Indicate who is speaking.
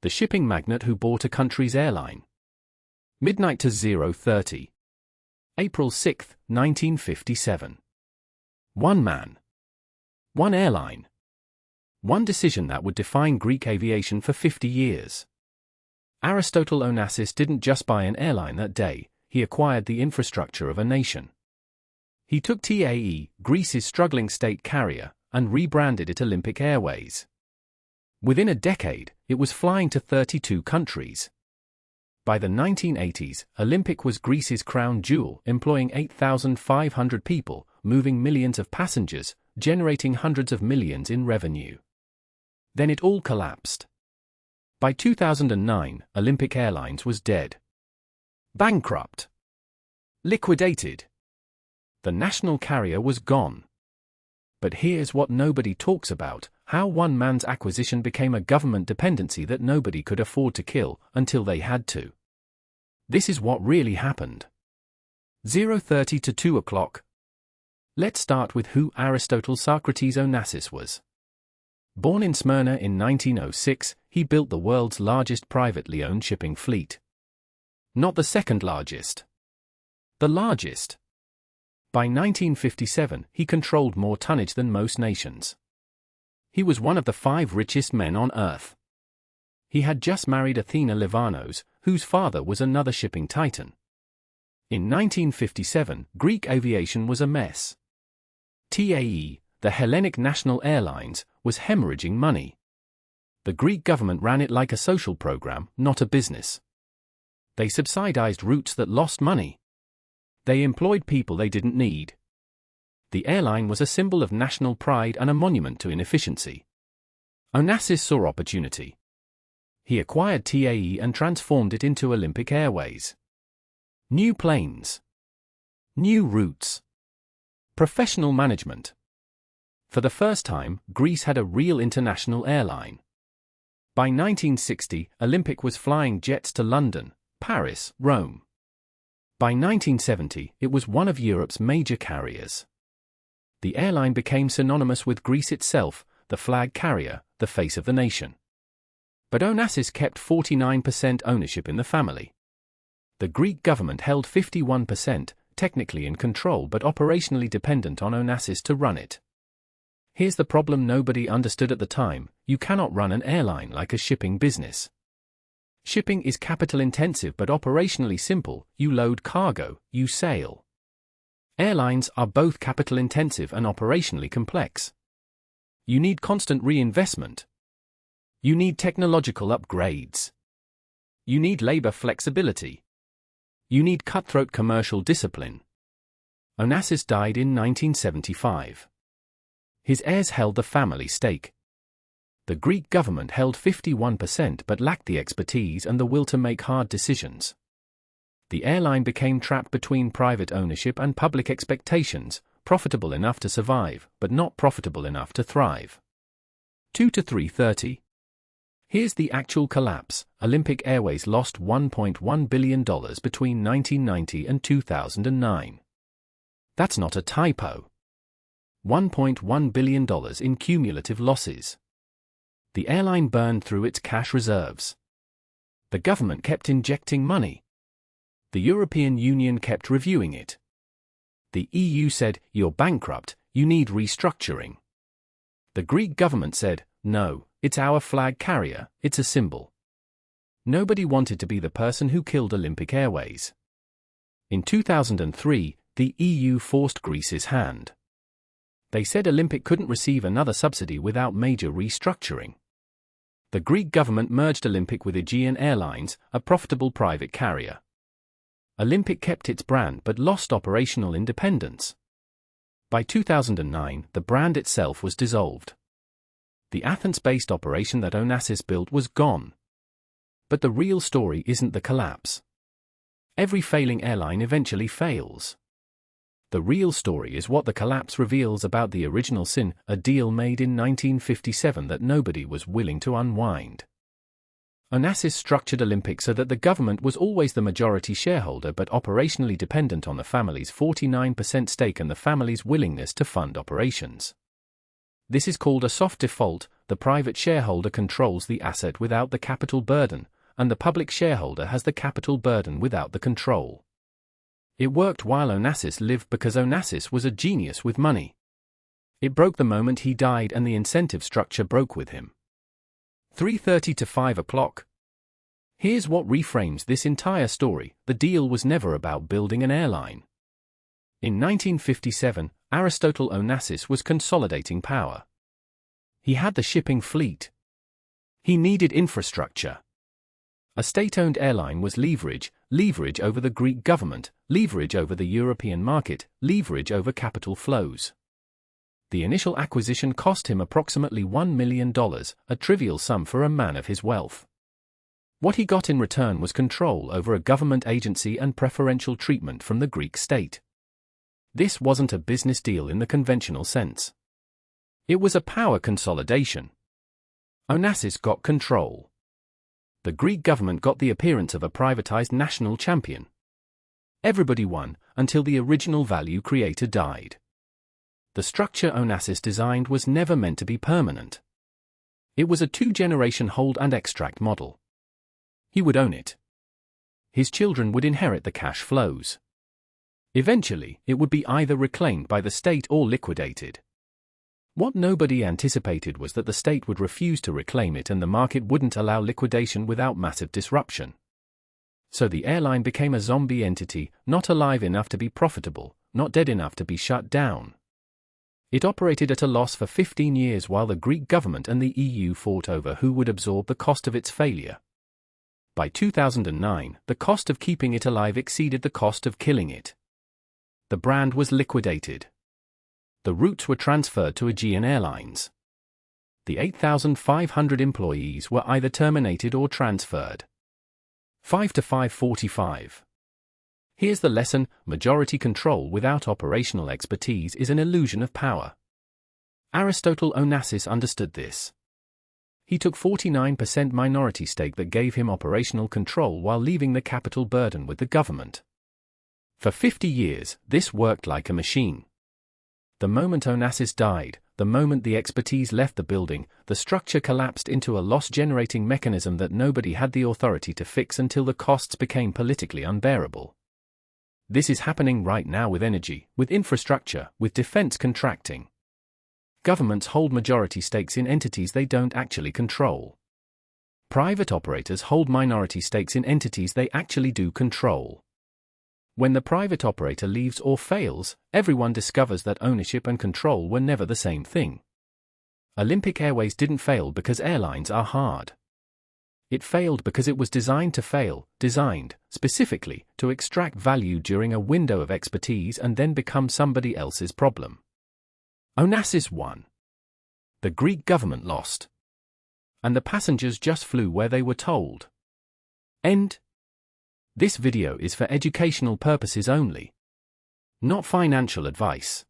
Speaker 1: The shipping magnate who bought a country's airline. Midnight to 0:30. April 6, 1957. One man. One airline. One decision that would define Greek aviation for 50 years. Aristotle Onassis didn't just buy an airline that day, he acquired the infrastructure of a nation. He took TAE, Greece's struggling state carrier, and rebranded it Olympic Airways. Within a decade, it was flying to 32 countries. By the 1980s, Olympic was Greece's crown jewel, employing 8,500 people, moving millions of passengers, generating hundreds of millions in revenue. Then it all collapsed. By 2009, Olympic Airlines was dead. Bankrupt. Liquidated. The national carrier was gone. But here's what nobody talks about: how one man's acquisition became a government dependency that nobody could afford to kill until they had to. This is what really happened. 0:30 to 2 o'clock. Let's start with who Aristotle Socrates Onassis was. Born in Smyrna in 1906, he built the world's largest privately owned shipping fleet. Not the second largest. The largest. By 1957, he controlled more tonnage than most nations. He was one of the 5 richest men on earth. He had just married Athena Livanos, whose father was another shipping titan. In 1957, Greek aviation was a mess. TAE, the Hellenic National Airlines, was hemorrhaging money. The Greek government ran it like a social program, not a business. They subsidized routes that lost money. They employed people they didn't need. The airline was a symbol of national pride and a monument to inefficiency. Onassis saw opportunity. He acquired TAE and transformed it into Olympic Airways. New planes. New routes. Professional management. For the first time, Greece had a real international airline. By 1960, Olympic was flying jets to London, Paris, Rome. By 1970, it was one of Europe's major carriers. The airline became synonymous with Greece itself, the flag carrier, the face of the nation. But Onassis kept 49% ownership in the family. The Greek government held 51%, technically in control but operationally dependent on Onassis to run it. Here's the problem nobody understood at the time: you cannot run an airline like a shipping business. Shipping is capital-intensive but operationally simple: you load cargo, you sail. Airlines are both capital-intensive and operationally complex. You need constant reinvestment. You need technological upgrades. You need labor flexibility. You need cutthroat commercial discipline. Onassis died in 1975. His heirs held the family stake. The Greek government held 51% but lacked the expertise and the will to make hard decisions. The airline became trapped between private ownership and public expectations, profitable enough to survive, but not profitable enough to thrive. 2 to 3:30. Here's the actual collapse. Olympic Airways lost $1.1 billion between 1990 and 2009. That's not a typo. $1.1 billion in cumulative losses. The airline burned through its cash reserves. The government kept injecting money. The European Union kept reviewing it. The EU said, "You're bankrupt, you need restructuring." The Greek government said, "No, it's our flag carrier, it's a symbol." Nobody wanted to be the person who killed Olympic Airways. In 2003, the EU forced Greece's hand. They said Olympic couldn't receive another subsidy without major restructuring. The Greek government merged Olympic with Aegean Airlines, a profitable private carrier. Olympic kept its brand but lost operational independence. By 2009, the brand itself was dissolved. The Athens-based operation that Onassis built was gone. But the real story isn't the collapse. Every failing airline eventually fails. The real story is what the collapse reveals about the original sin, a deal made in 1957 that nobody was willing to unwind. Onassis structured Olympic so that the government was always the majority shareholder but operationally dependent on the family's 49% stake and the family's willingness to fund operations. This is called a soft default. The private shareholder controls the asset without the capital burden, and the public shareholder has the capital burden without the control. It worked while Onassis lived because Onassis was a genius with money. It broke the moment he died, and the incentive structure broke with him. 3:30 to 5 o'clock. Here's what reframes this entire story: the deal was never about building an airline. In 1957, Aristotle Onassis was consolidating power. He had the shipping fleet. He needed infrastructure. A state-owned airline was leverage over the Greek government, leverage over the European market, leverage over capital flows. The initial acquisition cost him approximately $1 million, a trivial sum for a man of his wealth. What he got in return was control over a government agency and preferential treatment from the Greek state. This wasn't a business deal in the conventional sense. It was a power consolidation. Onassis got control. The Greek government got the appearance of a privatized national champion. Everybody won, until the original value creator died. The structure Onassis designed was never meant to be permanent. It was a two-generation hold and extract model. He would own it. His children would inherit the cash flows. Eventually, it would be either reclaimed by the state or liquidated. What nobody anticipated was that the state would refuse to reclaim it and the market wouldn't allow liquidation without massive disruption. So the airline became a zombie entity, not alive enough to be profitable, not dead enough to be shut down. It operated at a loss for 15 years while the Greek government and the EU fought over who would absorb the cost of its failure. By 2009, the cost of keeping it alive exceeded the cost of killing it. The brand was liquidated. The routes were transferred to Aegean Airlines. The 8,500 employees were either terminated or transferred. 5 to 5:45. Here's the lesson: majority control without operational expertise is an illusion of power. Aristotle Onassis understood this. He took 49% minority stake that gave him operational control while leaving the capital burden with the government. For 50 years, this worked like a machine. The moment Onassis died, the moment the expertise left the building, the structure collapsed into a loss-generating mechanism that nobody had the authority to fix until the costs became politically unbearable. This is happening right now with energy, with infrastructure, with defense contracting. Governments hold majority stakes in entities they don't actually control. Private operators hold minority stakes in entities they actually do control. When the private operator leaves or fails, everyone discovers that ownership and control were never the same thing. Olympic Airways didn't fail because airlines are hard. It failed because it was designed to fail, designed, specifically, to extract value during a window of expertise and then become somebody else's problem. Onassis won. The Greek government lost. And the passengers just flew where they were told. End. This video is for educational purposes only. Not financial advice.